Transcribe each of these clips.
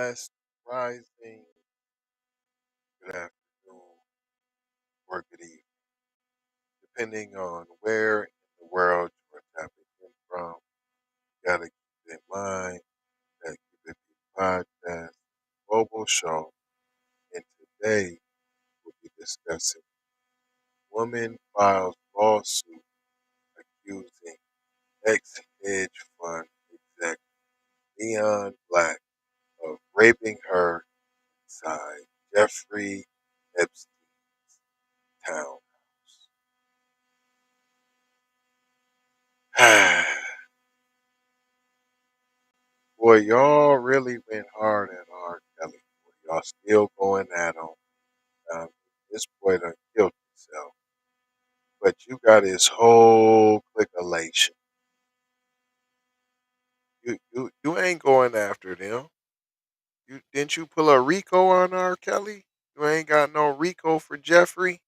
blessed, rising, good afternoon, or good evening, depending on where in the world you are tapping in from. You gotta keep in mind that Keep It Podcast global show, and today we'll be discussing woman files lawsuit accusing ex-hedge fund exec Leon Black of raping her inside Jeffrey Epstein's townhouse. Boy, y'all really went hard at R. Kelly. Boy, y'all still going at him. Um, this boy done killed himself. But you got his whole clicolation. You ain't going after them. Didn't you pull a Rico on R. Kelly? You ain't got no Rico for Jeffrey,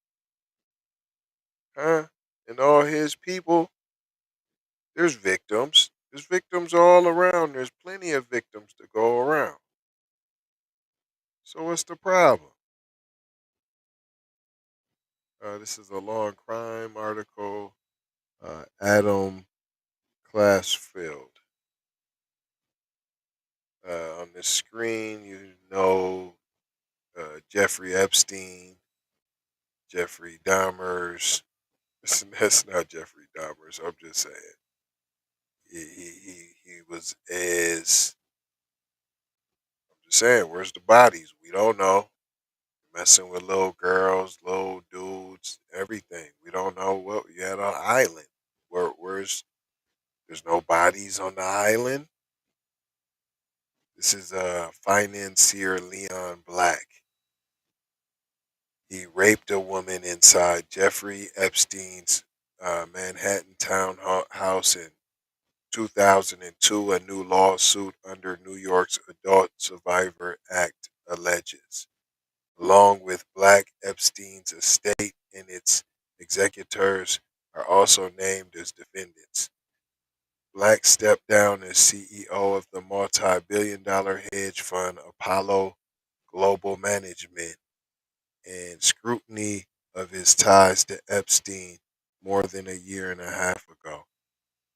huh? And all his people. There's victims. There's victims all around. There's plenty of victims to go around. So what's the problem? This is a long crime article. Adam Classfield. On the screen, Jeffrey Epstein, Jeffrey Dahmer's. That's not Jeffrey Dahmer's. I'm just saying. He was as. I'm just saying, where's the bodies? We don't know. Messing with little girls, little dudes, everything. We don't know what you had on the island. There's no bodies on the island. This is financier Leon Black. He raped a woman inside Jeffrey Epstein's Manhattan townhouse in 2002, a new lawsuit under New York's Adult Survivor Act alleges. Along with Black, Epstein's estate and its executors are also named as defendants. Black stepped down as CEO of the multi-billion-dollar hedge fund Apollo Global Management, and scrutiny of his ties to Epstein more than a year and a half ago.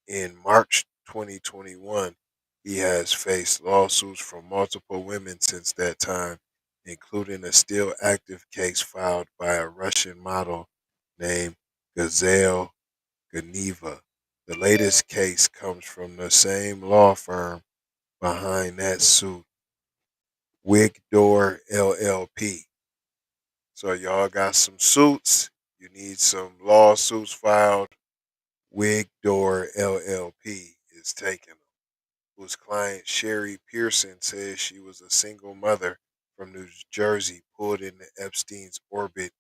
In March 2021, he has faced lawsuits from multiple women since that time, including a still active case filed by a Russian model named Gazelle Geneva. The latest case comes from the same law firm behind that suit, Wigdor LLP. So y'all got some suits. You need some lawsuits filed. Wigdor LLP is taking them. Whose client Cheri Pierson says she was a single mother from New Jersey pulled into Epstein's orbit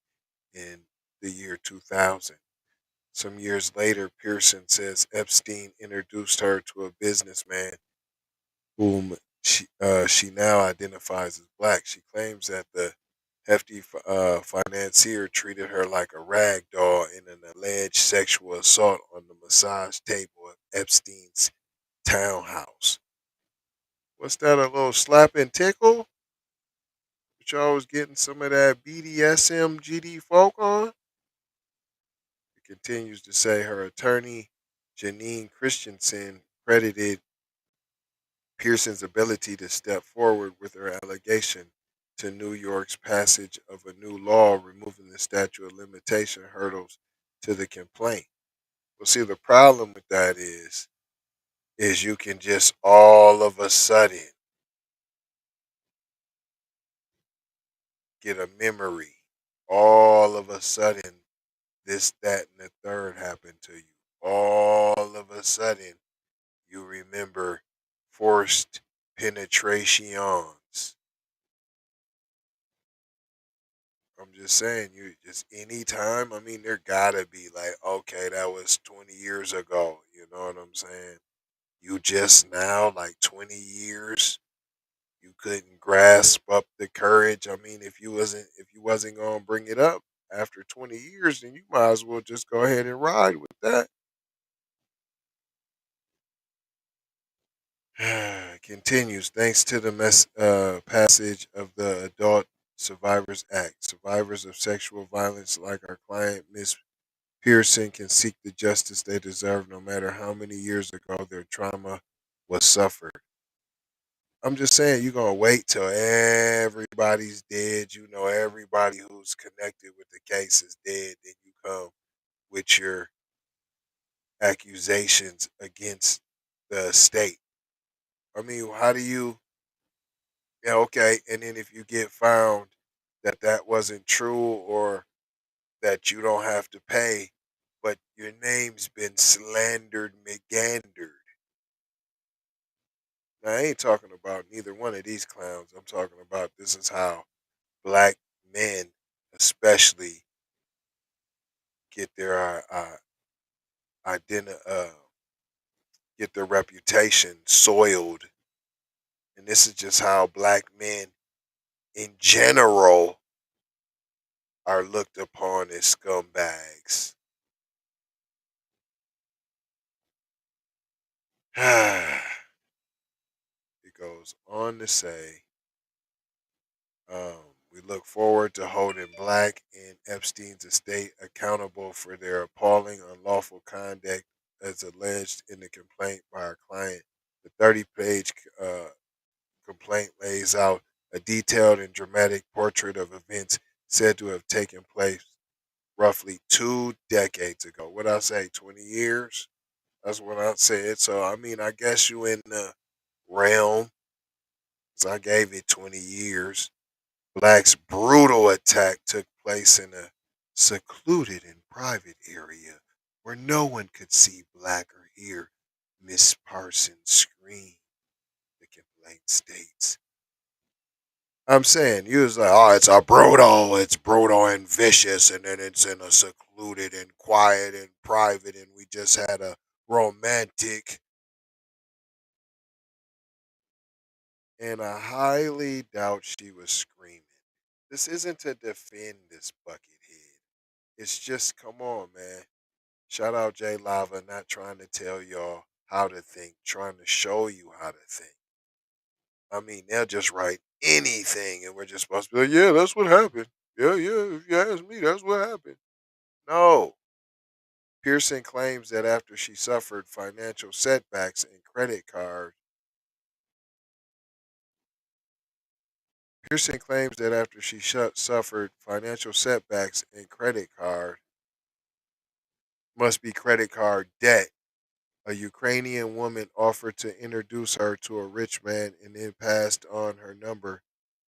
in the year 2000. Some years later, Pierson says Epstein introduced her to a businessman whom she now identifies as Black. She claims that the hefty financier treated her like a rag doll in an alleged sexual assault on the massage table of Epstein's townhouse. What's that, a little slap and tickle? But y'all was getting some of that BDSM GD folk on? It continues to say her attorney, Janine Christensen, credited Pearson's ability to step forward with her allegation to New York's passage of a new law removing the statute of limitation hurdles to the complaint. Well, see, the problem with that is you can just all of a sudden get a memory. All of a sudden, this, that, and the third happened to you. All of a sudden, you remember forced penetrations. I'm just saying, you just anytime. I mean, there gotta be like, okay, that was 20 years ago. You know what I'm saying? You just now, like 20 years, you couldn't grasp up the courage. I mean, if you wasn't gonna bring it up after 20 years, then you might as well just go ahead and ride with that. Continues. Thanks to the passage of the Adult Survivors Act, survivors of sexual violence like our client, Miss Pearson, can seek the justice they deserve no matter how many years ago their trauma was suffered. I'm just saying, you're going to wait till everybody's dead. You know, everybody who's connected with the case is dead. Then you come with your accusations against the state. I mean, how do you, yeah, okay. And then if you get found that that wasn't true or that you don't have to pay, but your name's been slandered, McGandered. Now, I ain't talking about neither one of these clowns. I'm talking about this is how black men, especially, get their get their reputation soiled, and this is just how black men in general are looked upon as scumbags. It goes on to say, we look forward to holding Black and Epstein's estate accountable for their appalling unlawful conduct as alleged in the complaint by our client. The 30-page complaint lays out a detailed and dramatic portrait of events said to have taken place roughly 2 decades ago. What I say, 20 years? That's what I said. So, I mean, I guess you in the realm, 'cause I gave it 20 years. Black's brutal attack took place in a secluded and private area where no one could see Black or hear Miss Parsons scream, the complaint states. I'm saying, you was like, oh, it's brutal and vicious, and then it's in a secluded and quiet and private, and we just had a romantic, and I highly doubt she was screaming. This isn't to defend this buckethead. It's just, come on, man. Shout out Jay Lava, not trying to tell y'all how to think, trying to show you how to think. I mean, they'll just write anything, and we're just supposed to be like, yeah, that's what happened. Yeah, yeah, if you ask me, that's what happened. No. Pearson claims that after she suffered financial setbacks and credit card, Pearson claims that after she suffered financial setbacks and credit card, must be credit card debt. A Ukrainian woman offered to introduce her to a rich man and then passed on her number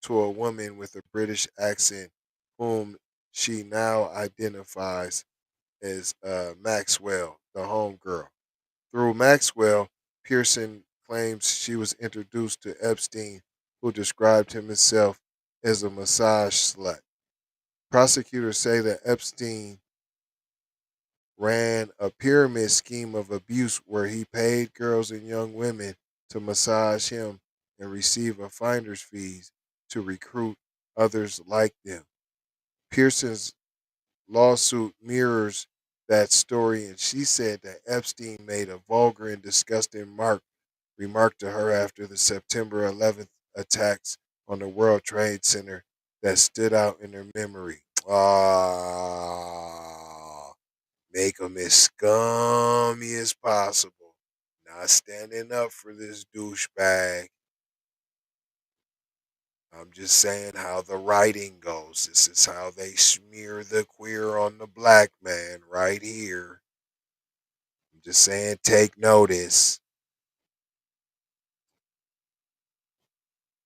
to a woman with a British accent, whom she now identifies as Maxwell, the homegirl. Through Maxwell, Pearson claims she was introduced to Epstein, who described himself as a massage slut. Prosecutors say that Epstein ran a pyramid scheme of abuse where he paid girls and young women to massage him and receive a finder's fees to recruit others like them. Pearson's lawsuit mirrors that story, and she said that Epstein made a vulgar and disgusting remark to her after the September 11th attacks on the World Trade Center that stood out in her memory. Ah, make them as scummy as possible. Not standing up for this douchebag. I'm just saying how the writing goes. This is how they smear the queer on the black man right here. I'm just saying, take notice.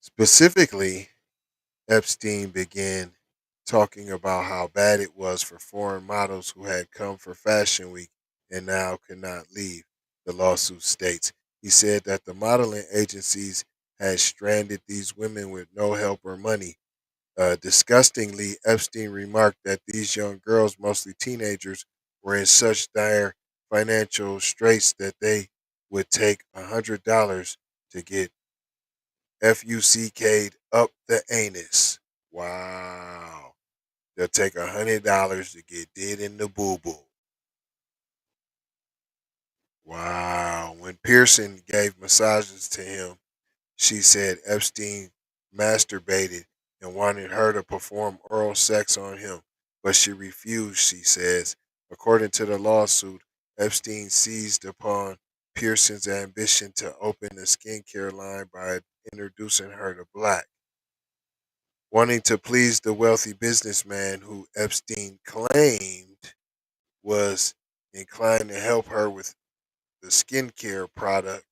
Specifically, Epstein began talking about how bad it was for foreign models who had come for Fashion Week and now could not leave, the lawsuit states. He said that the modeling agencies had stranded these women with no help or money. Disgustingly, Epstein remarked that these young girls, mostly teenagers, were in such dire financial straits that they would take $100 to get FUCK'd up the anus. Wow. They'll take $100 to get did in the boo boo. Wow. When Pearson gave massages to him, she said Epstein masturbated and wanted her to perform oral sex on him, but she refused, she says. According to the lawsuit, Epstein seized upon Pearson's ambition to open a skincare line by introducing her to Black. Wanting to please the wealthy businessman who Epstein claimed was inclined to help her with the skincare product,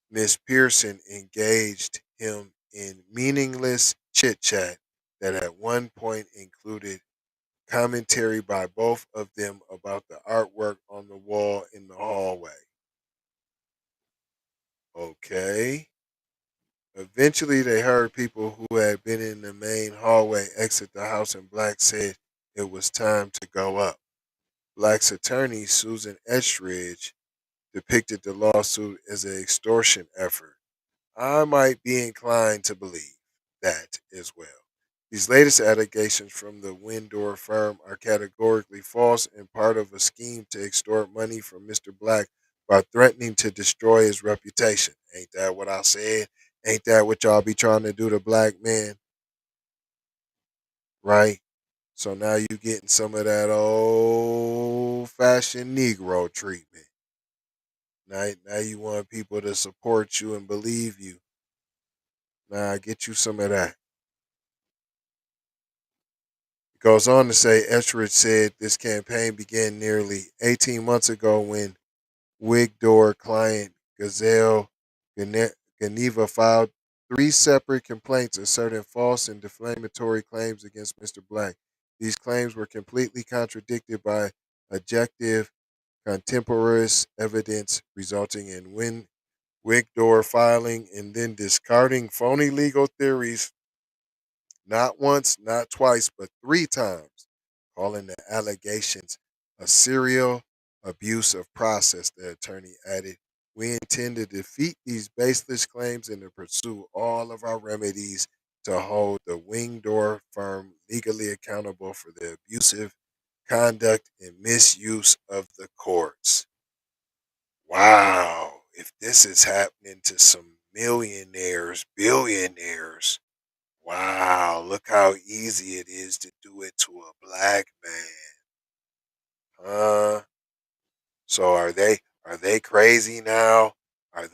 Miss Pierson engaged him in meaningless chit chat that at one point included commentary by both of them about the artwork on the wall in the hallway. Okay. Eventually, they heard people who had been in the main hallway exit the house, and Black said it was time to go up. Black's attorney, Susan Etheridge, depicted the lawsuit as an extortion effort. I might be inclined to believe that as well. These latest allegations from the Windor firm are categorically false and part of a scheme to extort money from Mr. Black by threatening to destroy his reputation. Ain't that what I said? Ain't that what y'all be trying to do to black men? Right? So now you getting some of that old fashioned Negro treatment. Now you want people to support you and believe you. Now get you some of that. It goes on to say Etheridge said this campaign began nearly 18 months ago when Wigdor client Gazelle Geneva filed three separate complaints asserting false and defamatory claims against Mr. Black. These claims were completely contradicted by objective, contemporaneous evidence, resulting in Wigdor filing and then discarding phony legal theories not once, not twice, but three times, calling the allegations a serial abuse of process, the attorney added. We intend to defeat these baseless claims and to pursue all of our remedies to hold the Wingdoor firm legally accountable for the abusive conduct and misuse of the courts. Wow. If this is happening to some millionaires, billionaires, wow, look how easy it is to do it to a black man. Huh? So are they crazy now? Are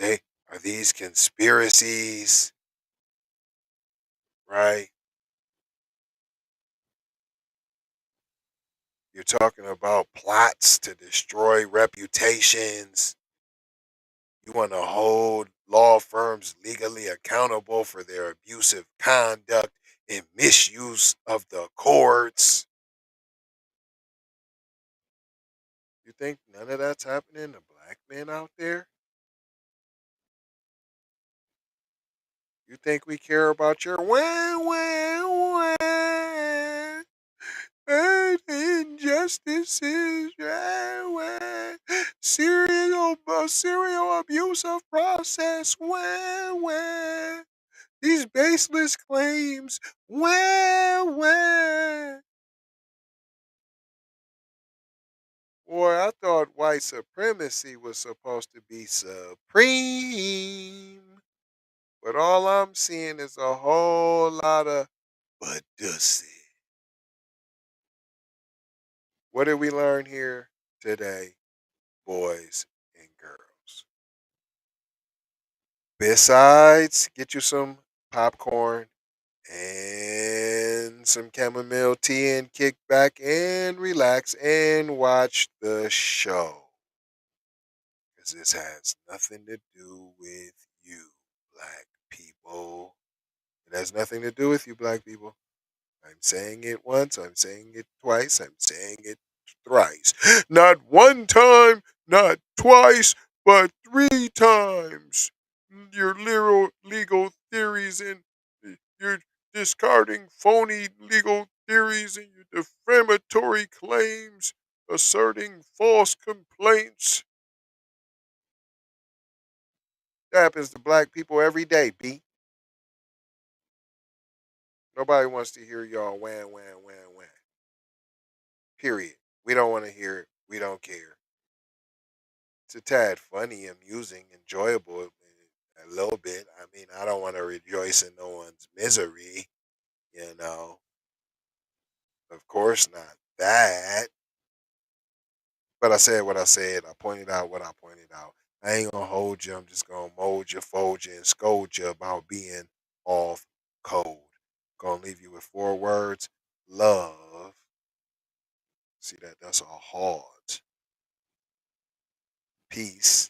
these conspiracies? Right? You're talking about plots to destroy reputations. You want to hold law firms legally accountable for their abusive conduct and misuse of the courts. You think none of that's happening to black men out there? You think we care about your wah, and injustices, yeah, serial abuse of process, these baseless claims, wah. Boy, I thought white supremacy was supposed to be supreme. But all I'm seeing is a whole lot of Badussy. What did we learn here today, boys and girls? Besides, get you some popcorn and some chamomile tea and kick back and relax and watch the show. Because this has nothing to do with you, black people. It has nothing to do with you, black people. I'm saying it once, I'm saying it twice, I'm saying it thrice. Not one time, not twice, but three times. Your legal theories and you're discarding phony legal theories and your defamatory claims, asserting false complaints. That happens to black people every day, B. Nobody wants to hear y'all wham, wham, wham, wham. Period. We don't want to hear it. We don't care. It's a tad funny, amusing, enjoyable a little bit. I mean, I don't want to rejoice in no one's misery, you know. Of course not that. But I said what I said. I pointed out what I pointed out. I ain't gonna hold you. I'm just gonna mold you, fold you, and scold you about being off code. Gonna leave you with 4 words: love. See that? That's a heart. Peace.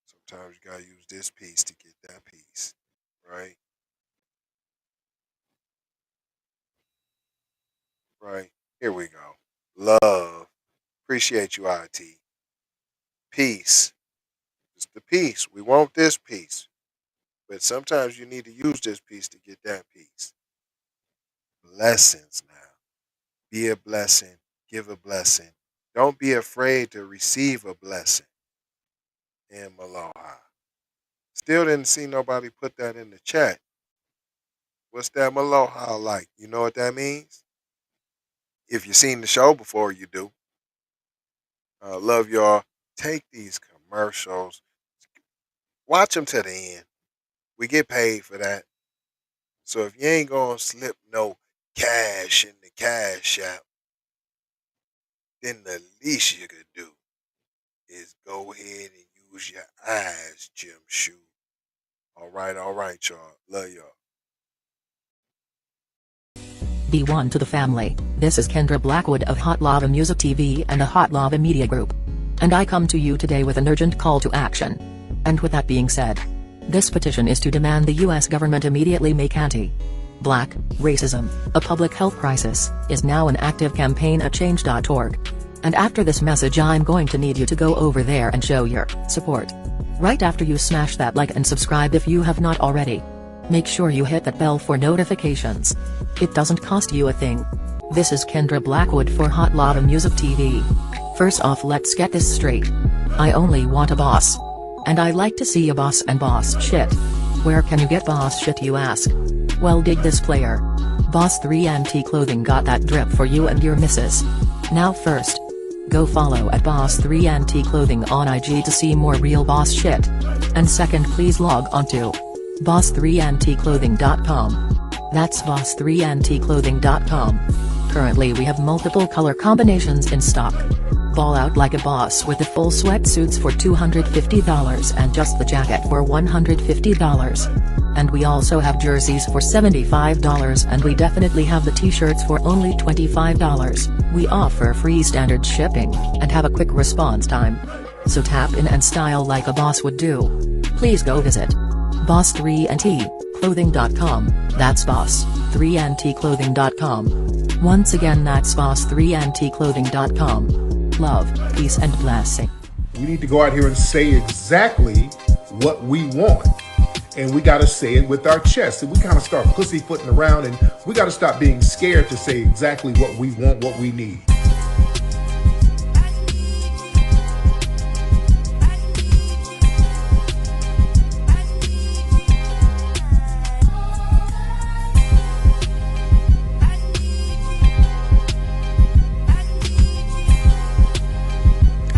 Sometimes you gotta use this piece to get that piece, right? Right. Here we go. Love. Appreciate you, IT. Peace. It's the peace. We want this piece. But sometimes you need to use this piece to get that piece. Blessings now. Be a blessing. Give a blessing. Don't be afraid to receive a blessing. And Maloha. Still didn't see nobody put that in the chat. What's that Maloha like? You know what that means? If you've seen the show before, you do. Love y'all. Take these commercials. Watch them to the end. We get paid for that. So if you ain't gonna slip no cash in the cash app, then the least you could do is go ahead and use your eyes, Jim Shoe. All right, y'all. Love y'all. Be one to the family. This is Kendra Blackwood of Hot Lava Music TV and the Hot Lava Media Group. And I come to you today with an urgent call to action. And with that being said, this petition is to demand the US government immediately make anti-black racism a public health crisis is now an active campaign at change.org. And after this message I'm going to need you to go over there and show your support. Right after you smash that like and subscribe if you have not already. Make sure you hit that bell for notifications. It doesn't cost you a thing. This is Kendra Blackwood for Hot Lava Music TV. First off, let's get this straight. I only want a boss. And I like to see a boss and boss shit. Where can you get boss shit, you ask? Well, dig this player. Boss 3 Anti Clothing got that drip for you and your missus. Now first, go follow at Boss 3 Anti Clothing on IG to see more real boss shit. And second, please log on to boss3anticlothing.com. That's boss3anticlothing.com. Currently we have multiple color combinations in stock. Ball out like a boss with the full sweatsuits for $250 and just the jacket for $150. And we also have jerseys for $75 and we definitely have the t-shirts for only $25. We offer free standard shipping and have a quick response time. So tap in and style like a boss would do. Please go visit boss3anticlothing.com. That's boss3anticlothing.com. Once again, that's boss3anticlothing.com. Love, peace and blessing. We need to go out here and say exactly what we want. And we got to say it with our chest. And we kind of start pussyfooting around, and we got to stop being scared to say exactly what we want, what we need.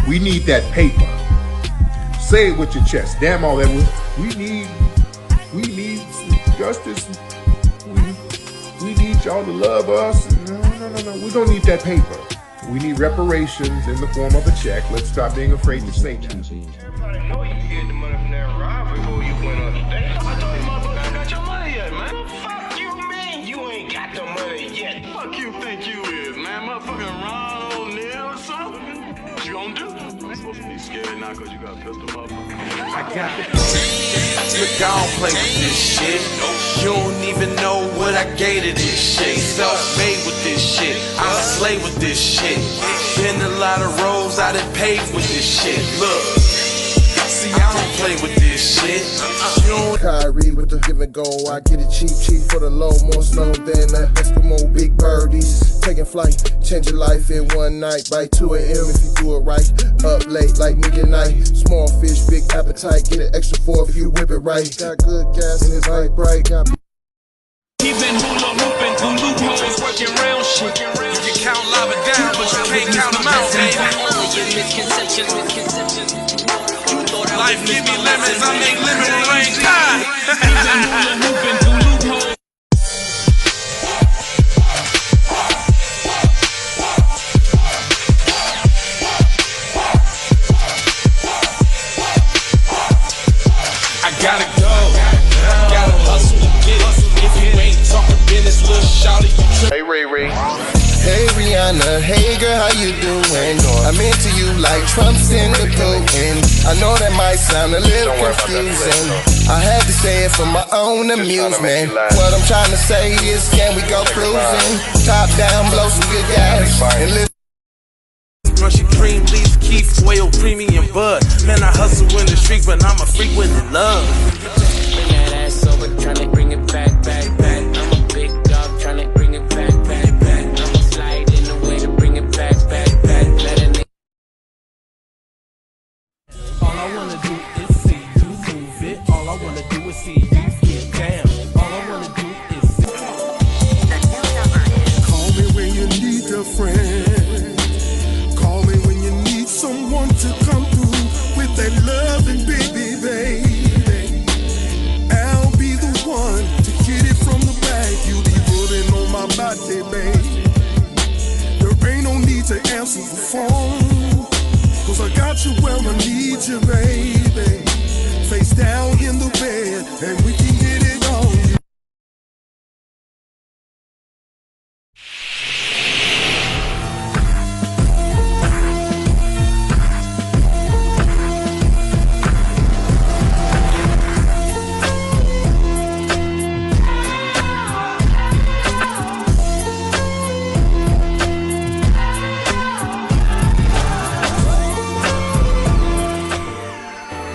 We need that paper. Say it with your chest. Damn all that. We need justice. We need y'all to love us. No. We don't need that paper. We need reparations in the form of a check. Let's stop being afraid to say that. Everybody know you hid the money from that robbery before you went on the day. I thought you motherfuckers got your money yet, man. Fuck you, man. You ain't got the money yet. Fuck you think you is, man. Motherfucking Ron O'Neal or something. What you gonna do? I'm supposed to be scared now because you got a pistol, motherfucker. I got the look, I don't play with this shit. You don't even know what I gave to this shit. Self-made with this shit. I slay with this shit. Been a lot of roads I done paved with this shit. Look, see, I don't play with this shit. Kyrie with the give and go. I get it cheap for the low. More snow than the Eskimo big birdies. Taking flight, change your life in one night. By 2 a.m. if you do it right. Up late like midnight. Small fish, big appetite. Get an extra 4 if you whip it right. Got good gas and it's light bright. He been hula hooping through loopholes, working round shit. You can count lava down, but you can't count them out, baby. Life give me lemons, I make lemon rain. I gotta go, gotta hustle to get it. If you ain't talking business, little shawty, you trip. Hey Ray Ray. Hey Rihanna, hey girl, how you doing? I'm into you like Trump's in the Putin. I know that might sound a little confusing. I had to say it for my own amusement. What I'm trying to say is, can we go cruising? Top down, blow some good gas, and listen. Crunchy cream, leaf, keef, oil, premium bud. Man, I hustle in the street, but I'm a freak with the love. Bring that ass over, tryna bring it back, back, back. I'm a big dog, tryna bring it back, back, back. I'ma slide in the way to bring it back, back, back. Let a nigga. All I wanna do is see you move it. All I wanna do is see you get down. All I wanna do is see. Call me when you need a friend. Call me when you need someone to come through with that loving baby, baby. I'll be the one to get it from the back. You'll be putting on my body, baby. There ain't no need to answer the phone, 'cause I got you where I need you, baby. Face down in the bed, and we